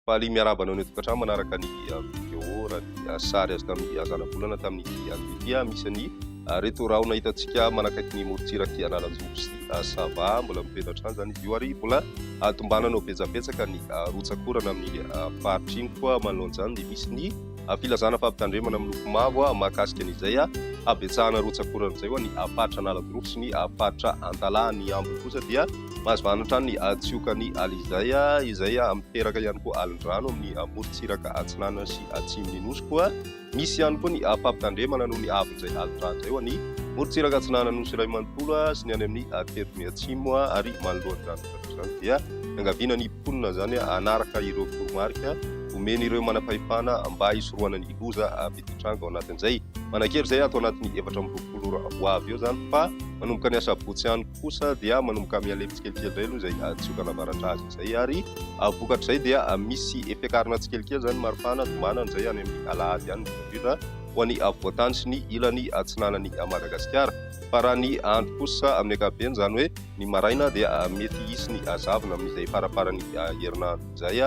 Faly miarabana ny tokantrano manaraka ny vidéo raha ny sary azy tamin'ny zana-bolana tamin'ny andidia misy ny reto rahona hitantsika manakaiky ny morontsiraky Analanjoro sy Sava mbola mipetratra any zany izy io ary mbola tombanana betsabetsaka ny rotsakorana amin'ny faritra iny koa manoloana zany dia misy ny filazana fampitandremana miloko mavo mahakasika an'izay abetsahana rotsakorana izay ho ny faritra Analanjoro sy ny faritra Antalaha ny ambiny kosa dia mahazo vanatra ny tsiokany alizay izay miteraka ihany koa alin-drano amin'ny morontsiraka atsinanana sy atsimon'ny nosy koa misy ihany koa ny fampitandremana noho ny avin'izay alin-drano izay ho ny morontsiraka atsinanana nosy iray manontolo sy ny any amin'ny teritony atsimo ary manoloany zany dia angaviana ny mponina zany anaraka ireo toromarika omeny ireo manam-pahefana mba hisoroana ny loza betytranga ao anatin'izay manankery izay atao anatin'ny 7 ho avy eo zany fa manomboka ny asabotsy ihany kosa dia manomboka mialemy tsikelikely izay aloha izay tsiokana avaratra azy izay ary vokatra izay dia misy efekarina tsikelikely zany maripana tomanana izay any amin'ny alahady ihany indrindra ho any voatany sy ny ilany atsinanany Madagasikara fa raha ny andro kosa amin'ny ankapobeny zany hoe ny maraina dia mety hisy ny zavona amin'izay faraparany herinandro izay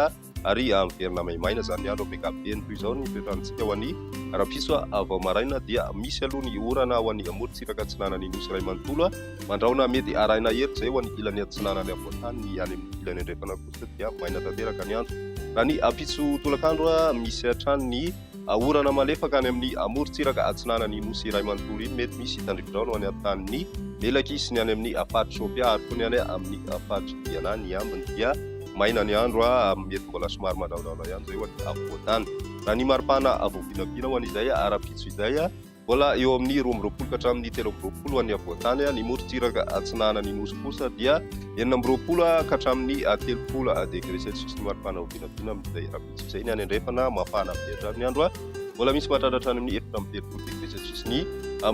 ary miverina maimaina zany andro amin'ny ankapobeny toy izao ny toetrantsika ho any rapiso vao maraina dia misy aloha ny orana ho any morontsiraka atsinanany nosy iray manontolo mandraona mety araina hery izay ho any ilany atsinanany voatany ny any amin'ny ilany andrefana kosa dia maina tanteraka ny andro raha ny apitso tolakandro misy hatrany ny orana malefaka any amin'ny morontsiraka atsinanany nosy iray manontolo iny mety misy tandrividraona ho any an-tanin'ny Melaky sy ny any amin'ny faritra Sopia ary koa ny any amin'ny faritra Diana ny ambiny dia maina ny andro mety mbola somary mandaondaona ihany zay ho any voatany raha ny maripana voavinavina ho an'izay arapitso izay mbola eo amin'ny 12 ka hatramin'ny 13 ho any voatany ny morontsiraka atsinanany nosy kosa dia 19 ka hatramin'ny 30 degré celsius ny maripana voavinavina amin'izay arapitso izay ny any andrefana mafana mipetra ny andro mbola misy mahatratra any amin'ny 17 degré celsius ny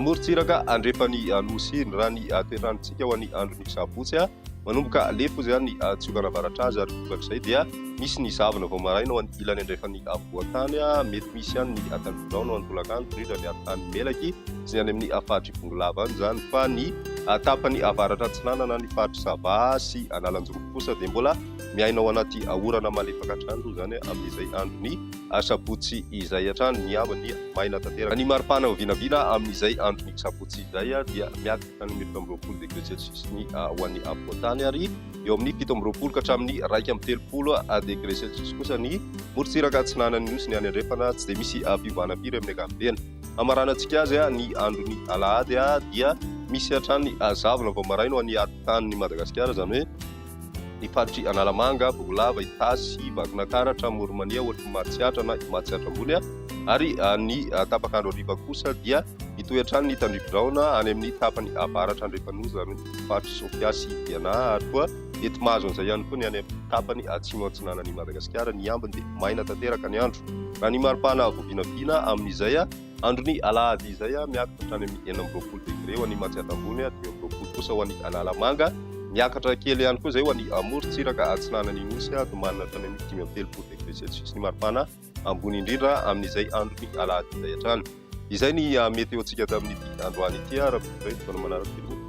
morontsiraka andrefany nosy iny raha ny toetrantsika ho any andron'ny sabotsy manomboka lefo zany tsiokana avaratra azy ary vokatra izay dia misy ny zavona vao maraina ho any ilany andrefany voatany mety misy ihany ny tandrividraona ho any tolakandro indrindra ny arintany Melaky sy ny any amin'ny faritra Ivongolava any zany fa ny tapany avaratra atsinanana ny faritra Sava sy Analanjoro kosa dia mbola miaina ao anaty orana malefaka hatrany zany amin'izay androny sabotsy izay hatrany ny ambiny maina tanteraka ny maripana vinavina amin'izay androny sabotsy izay dia miakatra ny 20 degré celsius ny ho any voatany ary eo amin'ny 17 ka hatramin'ny 1.30 degré celsius kosa ny morontsiraka atsinanany nosy ny any andrefana tsy dia misy fivana firy amin'ny ankapobeny amaranantsika azy ny androny alahady dia misy hatrany zavona vao maraina ho any atotan'ny Madagasikara zany hoe ny faritry Analamanga, Bogolava, Itasy, Vakinankaratra, Morimania, Matsiatra na Matsiatra ambony ary ny tapakandro ariva kosa dia mitohy hatrany ny tandrividraona any amin'ny tapany avaratra andrefanoza zany faritra Sopia sy Diana ary koa mety mahazo an'izay ihany koa ny any amin'ny tapany atsimo atsinanany Madagasikara ny ambiny dia maina tanteraka ny andro raha ny maripana voavinavina amin'izay androny alahady izay miakatra hatrany amin'ny 19 degré ho any Matsiatra ambony 20 kosa ho any Analamanga miakatra kely ihany koa izay ho any morontsiraka atsinanany nosy tomanina hatrany amin'ny 13 degré celsius ny maripana ambony indrindra amin'izay androny alahady izay hatrany izay ny meteontsika tamin'ity androany ity raha manaraka